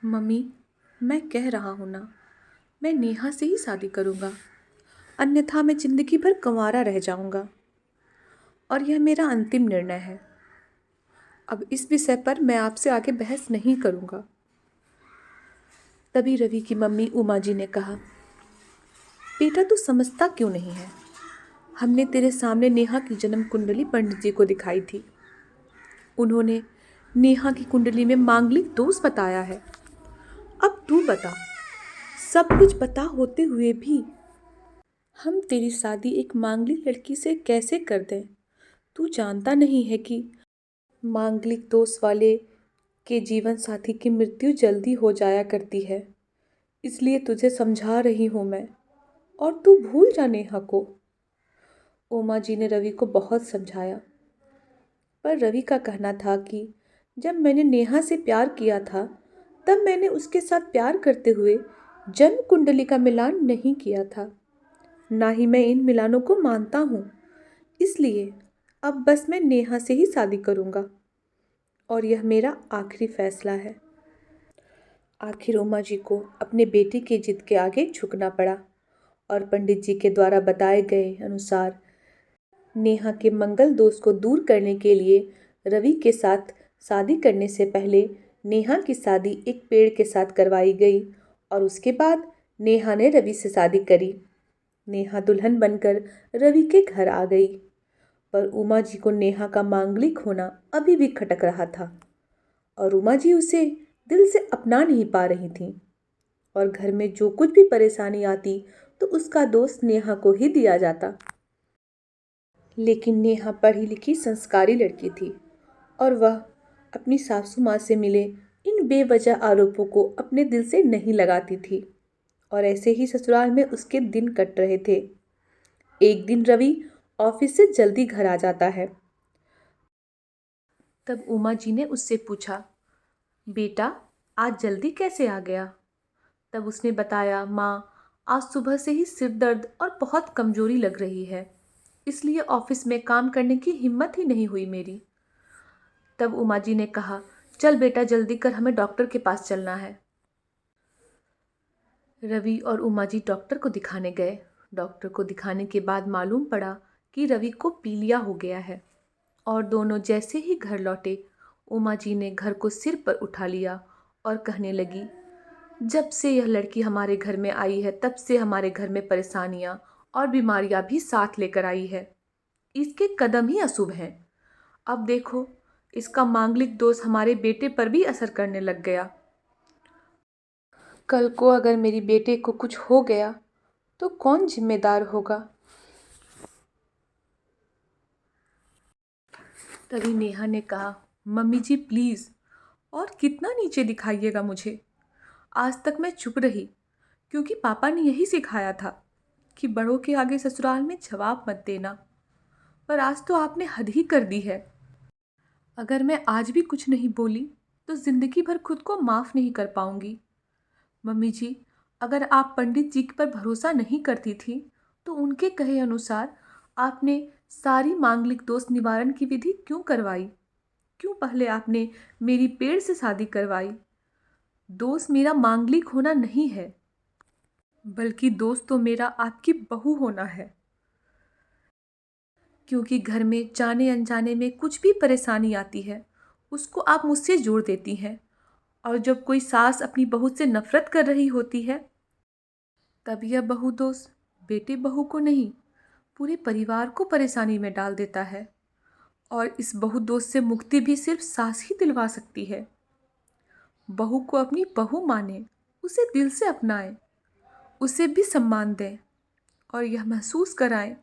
Mummy, मैं कह रहा हूँ ना, मैं नेहा से ही शादी करूँगा। अन्यथा मैं ज़िंदगी भर कंवारा रह जाऊँगा और यह मेरा अंतिम निर्णय है। अब इस विषय पर मैं आपसे आगे बहस नहीं करूँगा। तभी रवि की मम्मी उमा जी ने कहा, बेटा तू समझता क्यों नहीं है? हमने तेरे सामने नेहा की जन्म कुंडली पंडित जी को दिखाई थी। उन्होंने नेहा की कुंडली में मांगलिक दोष बताया है। अब तू बता, सब कुछ पता होते हुए भी हम तेरी शादी एक मांगलिक लड़की से कैसे कर दें? तू जानता नहीं है कि मांगलिक दोष वाले के जीवन साथी की मृत्यु जल्दी हो जाया करती है। इसलिए तुझे समझा रही हूँ मैं, और तू भूल जा नेहा को। उमा जी ने रवि को बहुत समझाया, पर रवि का कहना था कि जब मैंने नेहा से प्यार किया था, तब मैंने उसके साथ प्यार करते हुए जन्म कुंडली का मिलान नहीं किया था। ना ही मैं इन मिलानों को मानता हूँ। इसलिए अब बस मैं नेहा से ही शादी करूँगा और यह मेरा आखिरी फैसला है। आखिर उमा जी को अपने बेटे की जिद के आगे झुकना पड़ा और पंडित जी के द्वारा बताए गए अनुसार नेहा के मंगल दोष को दूर करने के लिए रवि के साथ शादी करने से पहले नेहा की शादी एक पेड़ के साथ करवाई गई और उसके बाद नेहा ने रवि से शादी करी। नेहा दुल्हन बनकर रवि के घर आ गई, पर उमा जी को नेहा का मांगलिक होना अभी भी खटक रहा था और उमा जी उसे दिल से अपना नहीं पा रही थीं। और घर में जो कुछ भी परेशानी आती तो उसका दोष नेहा को ही दिया जाता। लेकिन नेहा पढ़ी लिखी संस्कारी लड़की थी और वह अपनी सासू माँ से मिले इन बेवजह आरोपों को अपने दिल से नहीं लगाती थी और ऐसे ही ससुराल में उसके दिन कट रहे थे। एक दिन रवि ऑफिस से जल्दी घर आ जाता है। तब उमा जी ने उससे पूछा, बेटा आज जल्दी कैसे आ गया? तब उसने बताया, माँ आज सुबह से ही सिर दर्द और बहुत कमजोरी लग रही है, इसलिए ऑफिस में काम करने की हिम्मत ही नहीं हुई मेरी। तब उमा जी ने कहा, चल बेटा जल्दी कर, हमें डॉक्टर के पास चलना है। रवि और उमा जी डॉक्टर को दिखाने गए। डॉक्टर को दिखाने के बाद मालूम पड़ा कि रवि को पीलिया हो गया है और दोनों जैसे ही घर लौटे, उमा जी ने घर को सिर पर उठा लिया और कहने लगी, जब से यह लड़की हमारे घर में आई है तब से हमारे घर में परेशानियां और बीमारियां भी साथ लेकर आई है। इसके कदम ही अशुभ हैं। अब देखो, इसका मांगलिक दोष हमारे बेटे पर भी असर करने लग गया। कल को अगर मेरी बेटे को कुछ हो गया तो कौन जिम्मेदार होगा? तभी नेहा ने कहा, मम्मी जी प्लीज़, और कितना नीचे दिखाइएगा मुझे। आज तक मैं चुप रही क्योंकि पापा ने यही सिखाया था कि बड़ों के आगे ससुराल में जवाब मत देना, पर आज तो आपने हद ही कर दी है। अगर मैं आज भी कुछ नहीं बोली तो जिंदगी भर खुद को माफ़ नहीं कर पाऊंगी। मम्मी जी, अगर आप पंडित जी पर भरोसा नहीं करती थी तो उनके कहे अनुसार आपने सारी मांगलिक दोष निवारण की विधि क्यों करवाई? क्यों पहले आपने मेरी पेड़ से शादी करवाई? दोष मेरा मांगलिक होना नहीं है, बल्कि दोष तो मेरा आपकी बहू होना है। क्योंकि घर में जाने अनजाने में कुछ भी परेशानी आती है, उसको आप मुझसे जोड़ देती हैं, और जब कोई सास अपनी बहू से नफरत कर रही होती है, तब यह बहू दोष बेटे बहू को नहीं, पूरे परिवार को परेशानी में डाल देता है। और इस बहू दोष से मुक्ति भी सिर्फ सास ही दिलवा सकती है। बहू को अपनी बहू माने, उसे दिल से अपनाएं, उसे भी सम्मान दें और यह महसूस कराएं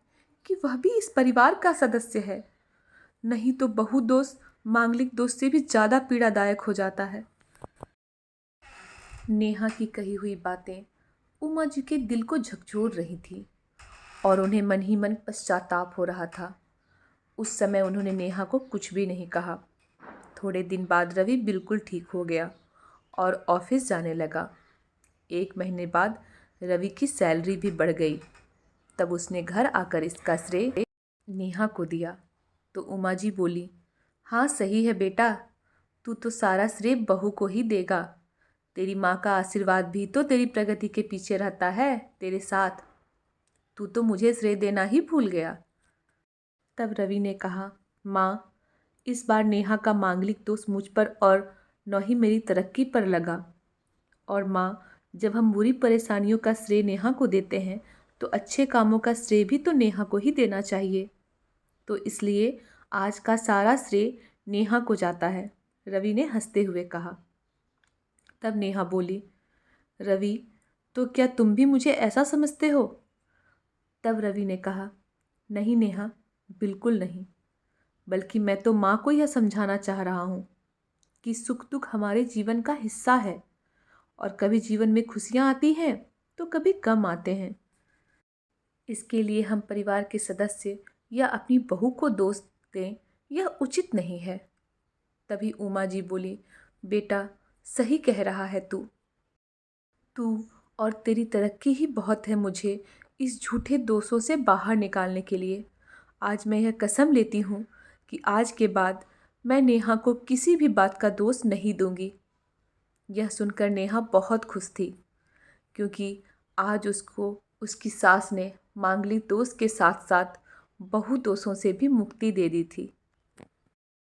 कि वह भी इस परिवार का सदस्य है। नहीं तो बहू दोष मांगलिक दोष से भी ज़्यादा पीड़ादायक हो जाता है। नेहा की कही हुई बातें उमा जी के दिल को झकझोर रही थी और उन्हें मन ही मन पश्चाताप हो रहा था। उस समय उन्होंने नेहा को कुछ भी नहीं कहा। थोड़े दिन बाद रवि बिल्कुल ठीक हो गया और ऑफिस जाने लगा। 1 महीने बाद रवि की सैलरी भी बढ़ गई। तब उसने घर आकर इसका श्रेय नेहा को दिया तो उमा जी बोली, हाँ सही है बेटा, तू तो सारा श्रेय बहू को ही देगा। तेरी माँ का आशीर्वाद भी तो तेरी प्रगति के पीछे रहता है, तेरे साथ। तू तो मुझे श्रेय देना ही भूल गया। तब रवि ने कहा, माँ, इस बार नेहा का मांगलिक दोष मुझ पर और न ही मेरी तरक्की पर लगा। और माँ, जब हम बुरी परेशानियों का श्रेय नेहा को देते हैं तो अच्छे कामों का श्रेय भी तो नेहा को ही देना चाहिए। तो इसलिए आज का सारा श्रेय नेहा को जाता है, रवि ने हंसते हुए कहा। तब नेहा बोली, रवि, तो क्या तुम भी मुझे ऐसा समझते हो? तब रवि ने कहा, नहीं नेहा, बिल्कुल नहीं। बल्कि मैं तो माँ को यह समझाना चाह रहा हूँ कि सुख दुख हमारे जीवन का हिस्सा है और कभी जीवन में खुशियाँ आती हैं तो कभी गम आते हैं। इसके लिए हम परिवार के सदस्य या अपनी बहू को दोष दें, यह उचित नहीं है। तभी उमा जी बोली, बेटा, सही कह रहा है तू। तू और तेरी तरक्की ही बहुत है मुझे इस झूठे दोषों से बाहर निकालने के लिए। आज मैं यह कसम लेती हूँ कि आज के बाद मैं नेहा को किसी भी बात का दोष नहीं दूंगी। यह सुनकर नेहा बहुत खुश थी, क्योंकि आज उसको उसकी सास ने मांगलिक दोष के साथ साथ बहु दोषों से भी मुक्ति दे दी थी।